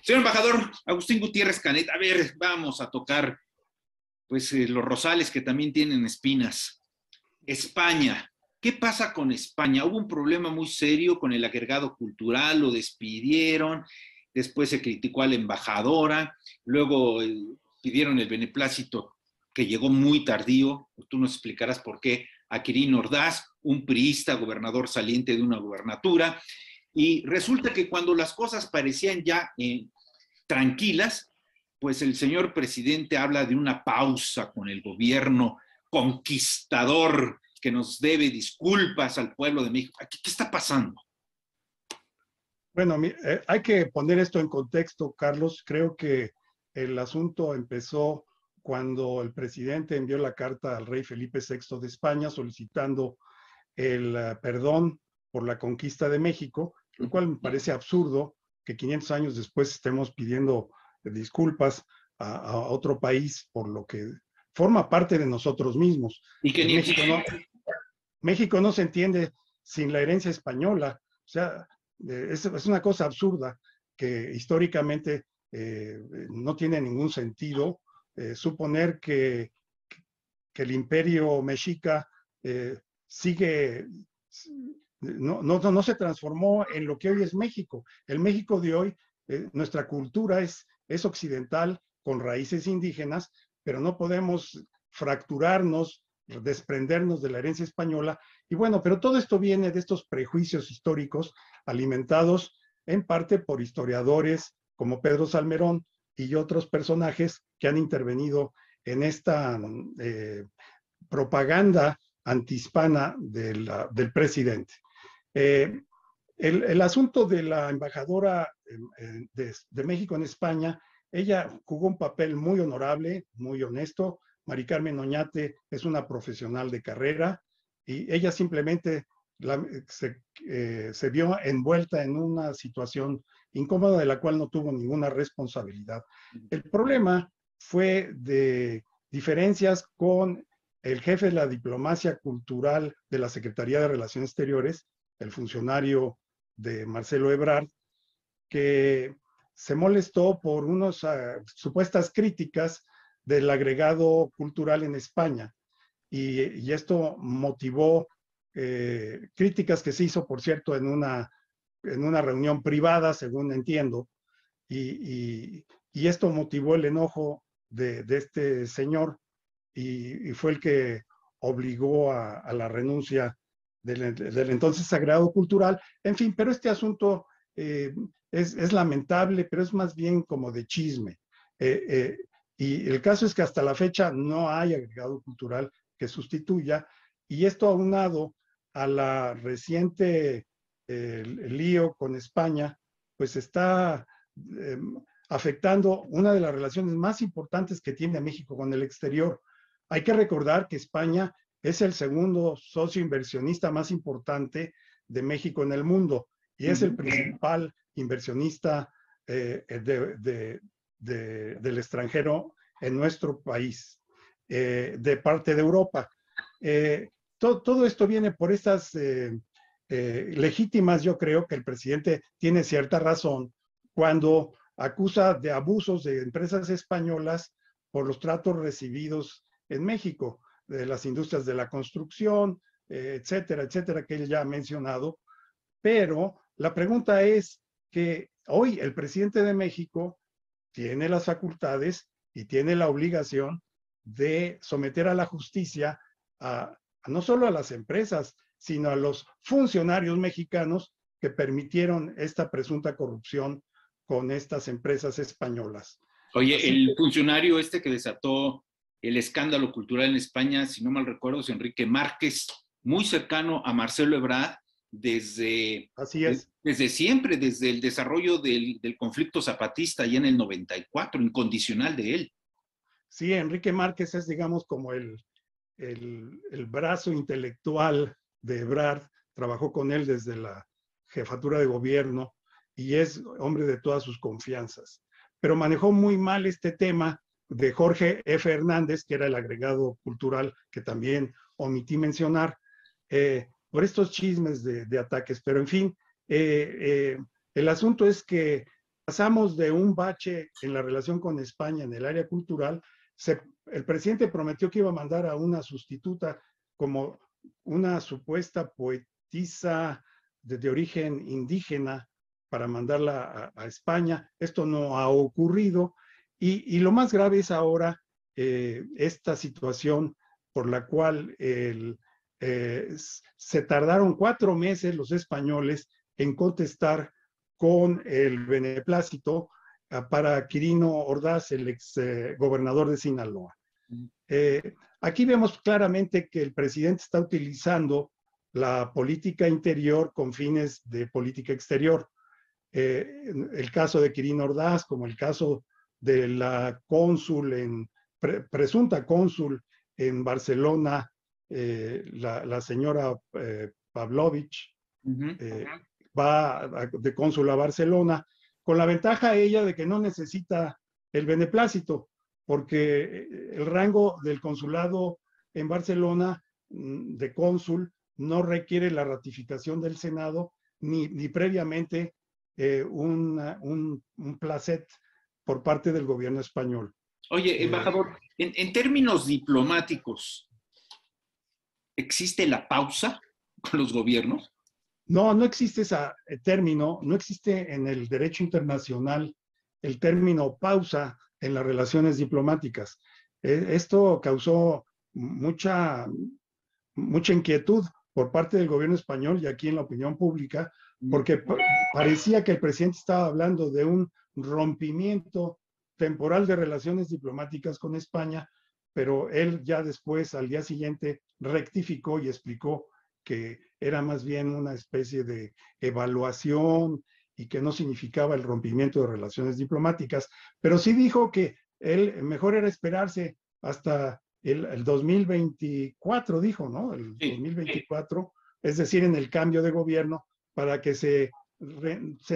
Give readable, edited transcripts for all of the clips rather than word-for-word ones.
Señor embajador Agustín Gutiérrez Canet, a ver, vamos a tocar pues los rosales que también tienen espinas. España, ¿qué pasa con España? Hubo un problema muy serio con el agregado cultural, lo despidieron, después se criticó a la embajadora, luego pidieron el beneplácito que llegó muy tardío, tú nos explicarás por qué, a Quirino Ordaz, un priista, gobernador saliente de una gubernatura, y resulta que cuando las cosas parecían ya tranquilas, pues el señor presidente habla de una pausa con el gobierno conquistador que nos debe disculpas al pueblo de México. ¿Qué está pasando? Bueno, hay que poner esto en contexto, Carlos. Creo que el asunto empezó cuando el presidente envió la carta al rey Felipe VI de España solicitando el perdón por la conquista de México, lo cual me parece absurdo que 500 años después estemos pidiendo disculpas a otro país por lo que forma parte de nosotros mismos. Y que ni México no se entiende sin la herencia española. O sea, es una cosa absurda que históricamente no tiene ningún sentido suponer que el imperio mexica sigue, no se transformó en lo que hoy es México. El México de hoy, nuestra cultura es occidental con raíces indígenas, pero no podemos fracturarnos, desprendernos de la herencia española. Y bueno, pero todo esto viene de estos prejuicios históricos alimentados en parte por historiadores como Pedro Salmerón y otros personajes que han intervenido en esta propaganda antihispana del presidente. El asunto de la embajadora de México en España, ella jugó un papel muy honorable, muy honesto. Mari Carmen Oñate es una profesional de carrera y ella simplemente se vio envuelta en una situación incómoda de la cual no tuvo ninguna responsabilidad. El problema fue de diferencias con el jefe de la diplomacia cultural de la Secretaría de Relaciones Exteriores, el funcionario de Marcelo Ebrard, que se molestó por unas supuestas críticas del agregado cultural en España. Y esto motivó críticas que se hizo, por cierto, en una reunión privada, según entiendo, y esto motivó el enojo de este señor y fue el que obligó a la renuncia del entonces Sagrado Cultural. En fin, pero este asunto es lamentable, pero es más bien como de chisme. Y el caso es que hasta la fecha no hay agregado cultural que sustituya, y esto aunado a la reciente el lío con España, pues está afectando una de las relaciones más importantes que tiene México con el exterior. Hay que recordar que España es el segundo socio inversionista más importante de México en el mundo y es el principal inversionista del extranjero en nuestro país, de parte de Europa. Todo esto viene por estas legítimas, yo creo que el presidente tiene cierta razón cuando acusa de abusos de empresas españolas por los tratos recibidos en México, de las industrias de la construcción, etcétera, etcétera, que él ya ha mencionado. Pero la pregunta es que hoy el presidente de México tiene las facultades y tiene la obligación de someter a la justicia no solo a las empresas, sino a los funcionarios mexicanos que permitieron esta presunta corrupción con estas empresas españolas. Oye, el funcionario este que desató el escándalo cultural en España, si no mal recuerdo, es Enrique Márquez, muy cercano a Marcelo Ebrard desde siempre, desde el desarrollo del conflicto zapatista ya en el 94, incondicional de él. Sí, Enrique Márquez es, digamos, como el brazo intelectual de Ebrard, trabajó con él desde la jefatura de gobierno y es hombre de todas sus confianzas. Pero manejó muy mal este tema de Jorge F. Hernández, que era el agregado cultural que también omití mencionar, por estos chismes de ataques. Pero en fin, el asunto es que pasamos de un bache en la relación con España en el área cultural. El presidente prometió que iba a mandar a una sustituta como una supuesta poetisa de origen indígena para mandarla a España. Esto no ha ocurrido y lo más grave es ahora esta situación por la cual se tardaron 4 meses los españoles en contestar con el beneplácito para Quirino Ordaz, el ex gobernador de Sinaloa. Aquí vemos claramente que el presidente está utilizando la política interior con fines de política exterior. El caso de Quirino Ordaz, como el caso de la cónsul, presunta cónsul en Barcelona, la señora Pavlovich, va de cónsul a Barcelona, con la ventaja ella de que no necesita el beneplácito, porque el rango del consulado en Barcelona de cónsul no requiere la ratificación del Senado ni previamente un placet por parte del gobierno español. Oye, embajador, en términos diplomáticos, ¿existe la pausa con los gobiernos? No, no existe ese término, no existe en el derecho internacional el término pausa en las relaciones diplomáticas. Esto causó mucha inquietud por parte del gobierno español y aquí en la opinión pública, porque parecía que el presidente estaba hablando de un rompimiento temporal de relaciones diplomáticas con España, pero él ya después, al día siguiente, rectificó y explicó que era más bien una especie de evaluación y que no significaba el rompimiento de relaciones diplomáticas, pero sí dijo que él mejor era esperarse hasta el 2024, dijo, ¿no? El 2024, es decir, en el cambio de gobierno, para que se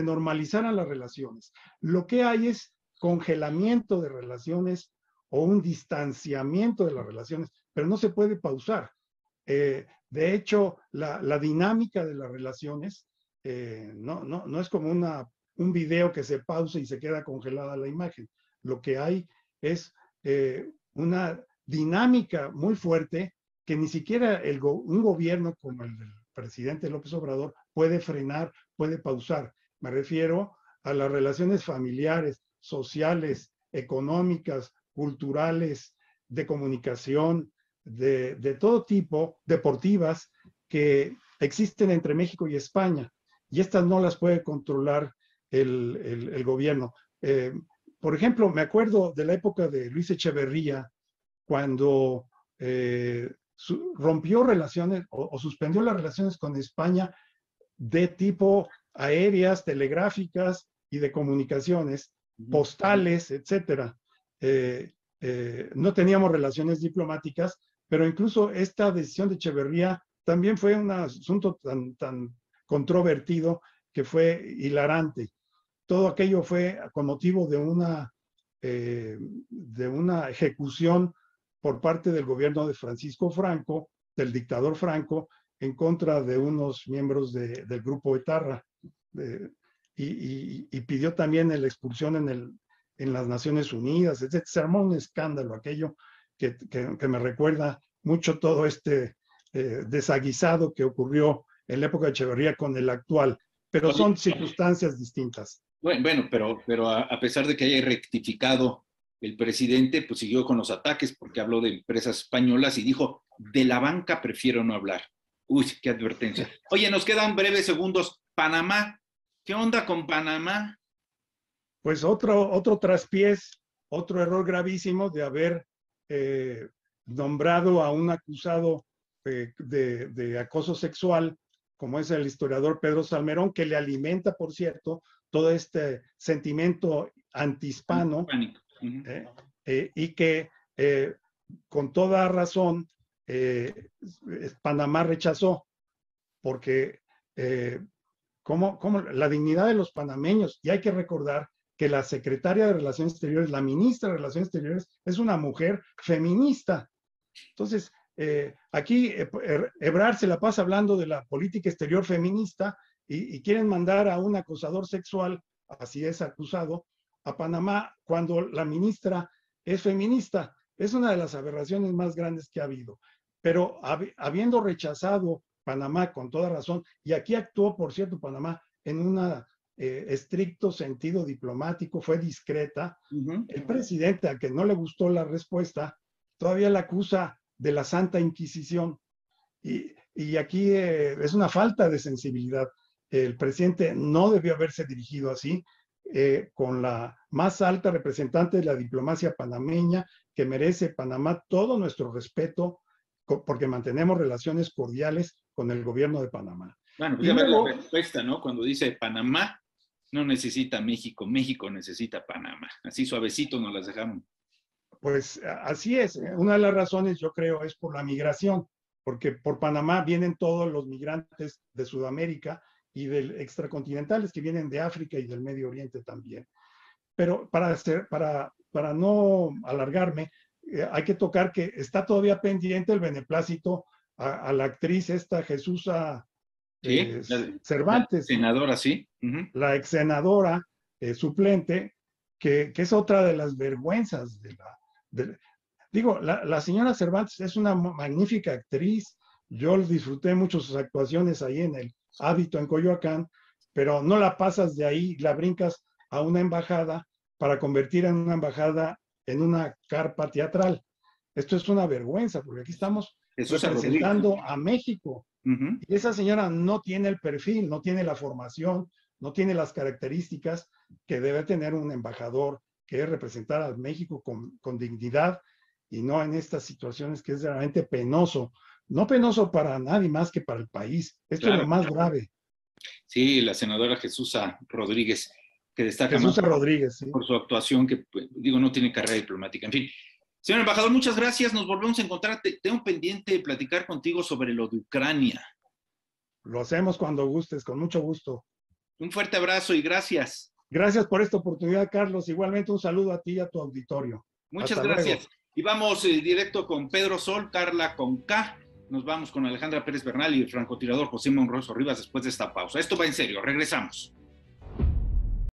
normalizaran las relaciones. Lo que hay es congelamiento de relaciones o un distanciamiento de las relaciones, pero no se puede pausar. De hecho, la dinámica de las relaciones no es como un video que se pausa y se queda congelada la imagen. Lo que hay es una dinámica muy fuerte que ni siquiera un gobierno como el del presidente López Obrador puede frenar, puede pausar. Me refiero a las relaciones familiares, sociales, económicas, culturales, de comunicación, de todo tipo, deportivas, que existen entre México y España. Y estas no las puede controlar el gobierno. Por ejemplo, me acuerdo de la época de Luis Echeverría, cuando rompió relaciones o suspendió las relaciones con España de tipo aéreas, telegráficas y de comunicaciones, postales, etcétera. No teníamos relaciones diplomáticas, pero incluso esta decisión de Echeverría también fue un asunto tan controvertido que fue hilarante. Todo aquello fue con motivo de una ejecución por parte del gobierno de Francisco Franco, del dictador Franco, en contra de unos miembros del grupo Etarra. Y pidió también la expulsión en las Naciones Unidas, etc. Se armó un escándalo aquello que me recuerda mucho todo este desaguisado que ocurrió en la época de Echeverría con el actual, pero son circunstancias distintas. Bueno, pero a pesar de que haya rectificado el presidente, pues siguió con los ataques porque habló de empresas españolas y dijo, de la banca prefiero no hablar. Uy, qué advertencia. Oye, nos quedan breves segundos. Panamá, ¿qué onda con Panamá? Pues otro traspiés, otro error gravísimo de haber nombrado a un acusado de acoso sexual, como es el historiador Pedro Salmerón, que le alimenta, por cierto, todo este sentimiento antihispano, y que con toda razón Panamá rechazó, porque como la dignidad de los panameños, y hay que recordar que la secretaria de Relaciones Exteriores, la ministra de Relaciones Exteriores, es una mujer feminista. Entonces, aquí Ebrard se la pasa hablando de la política exterior feminista y quieren mandar a un acosador sexual así es acusado, a Panamá cuando la ministra es feminista. Es una de las aberraciones más grandes que ha habido. Pero habiendo rechazado Panamá con toda razón, y aquí actuó, por cierto, Panamá en un estricto sentido diplomático, fue discreta, el presidente, al que no le gustó la respuesta, todavía la acusa de la Santa Inquisición. Y aquí es una falta de sensibilidad. El presidente no debió haberse dirigido así, con la más alta representante de la diplomacia panameña, que merece Panamá todo nuestro respeto, porque mantenemos relaciones cordiales con el gobierno de Panamá. Bueno, pues ya ves la respuesta, ¿no? Cuando dice Panamá no necesita México, México necesita Panamá. Así suavecito nos las dejamos. Pues así es. Una de las razones, yo creo, es por la migración, porque por Panamá vienen todos los migrantes de Sudamérica y del extracontinentales que vienen de África y del Medio Oriente también. Pero para no alargarme, hay que tocar que está todavía pendiente el beneplácito a la actriz esta Jesús Cervantes, la senadora, sí. La ex senadora suplente, que es otra de las vergüenzas digo, la señora Cervantes es una magnífica actriz. Yo disfruté mucho sus actuaciones ahí en el Hábito en Coyoacán, pero no la pasas de ahí, la brincas a una embajada para convertir en una embajada en una carpa teatral. Esto es una vergüenza, porque aquí estamos representando a México. Y esa señora no tiene el perfil, no tiene la formación, no tiene las características que debe tener un embajador, que es representar a México con dignidad y no en estas situaciones que es realmente penoso. No penoso para nadie más que para el país. Esto es lo más grave. Sí, la senadora Jesús Rodríguez, que destaca Jesús Rodríguez, sí, por su actuación, que digo, no tiene carrera diplomática. En fin, señor embajador, muchas gracias. Nos volvemos a encontrar. Tengo pendiente de platicar contigo sobre lo de Ucrania. Lo hacemos cuando gustes, con mucho gusto. Un fuerte abrazo y gracias. Gracias por esta oportunidad, Carlos. Igualmente un saludo a ti y a tu auditorio. Muchas gracias. Luego. Y vamos directo con Pedro Sol, Carla con K. Nos vamos con Alejandra Pérez Bernal y el francotirador José Monroso Rivas después de esta pausa. Esto va en serio. Regresamos.